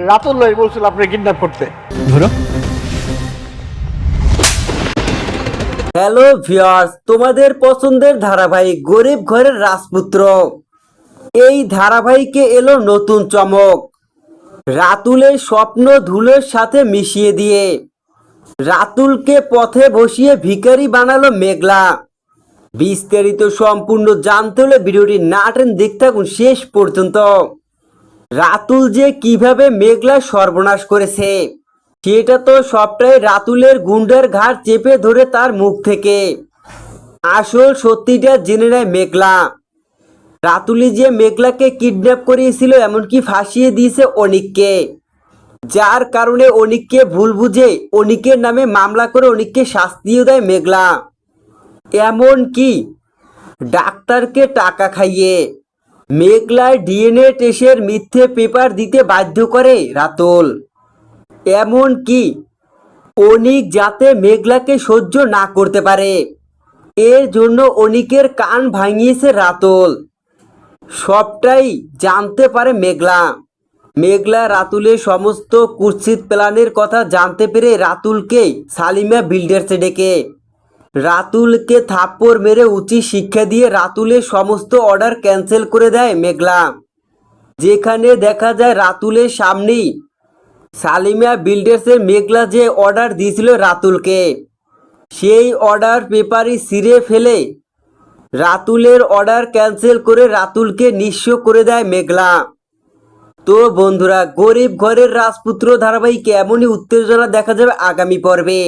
রাতুল্লাহ বলছিল আপনি কিডন্যাপ করতে। ধরো। হ্যালো ভিউয়ার্স, তোমাদের পছন্দের ধারাবাহিক গরিব ঘরের রাজপুত্র এই ধারাবাহিকে এলো নতুন চমক। রাতুলের স্বপ্ন ধুলোর সাথে মিশিয়ে দিয়ে রাতুলকে পথে বসিয়ে ভিখারি বানালো মেঘলা। বিস্তারিত সম্পূর্ণ জানতে হলে ভিডিওটি না টেনে দেখতে থাকুন শেষ পর্যন্ত। রাতুল যে কিভাবে মেঘলা সর্বনাশ করেছে সেটা তো সবটাই রাতুলের গুন্ডার ঘাড় চেপে ধরে তার মুখ থেকে আসল সত্যিটা জেনে নেয় মেঘলা। রাতুলি যে মেঘলাকে কিডন্যাপ করিয়েছিল, এমনকি ফাঁসিয়ে দিয়েছে অনিককে, যার কারণে অনিককে ভুল বুঝে অনিকের নামে মামলা করে অনিককে শাস্তিও দেয় মেঘলা। এমন কি ডাক্তারকে টাকা খাইয়ে মেঘলার ডিএনএ টেস্টের মিথ্যে পেপার দিতে বাধ্য করে রাতুল। এমন কি অনিক যাতে মেঘলাকে সহ্য না করতে পারে এর জন্য অনিকের কান ভাঙিয়েছে রাতুল। সবটাই জানতে পারে মেঘলা। মেঘলা রাতুলের সমস্ত কুৎসিত প্ল্যানের কথা জানতে পেরে রাতুলকে সালিমা বিল্ডার্সে ডেকে রাতুলকে থাপ্পড় মেরে উচিত শিক্ষা দিয়ে রাতুলের সমস্ত অর্ডার ক্যান্সেল করে দেয় মেঘলা। যেখানে দেখা যায় রাতুলের সামনেই সালিমা বিল্ডার্সের মেঘলা যে অর্ডার দিয়েছিল রাতুলকে, সেই অর্ডার পেপারই ছিঁড়ে ফেলে রাতুলের অর্ডার ক্যান্সেল করে রাতুলকে নিঃস্ব করে দেয় মেঘলা। তো বন্ধুরা, গরিব ঘরের রাজপুত্র ধারাবাহিকে এমনই উত্তেজনা দেখা যাবে আগামী পর্বে।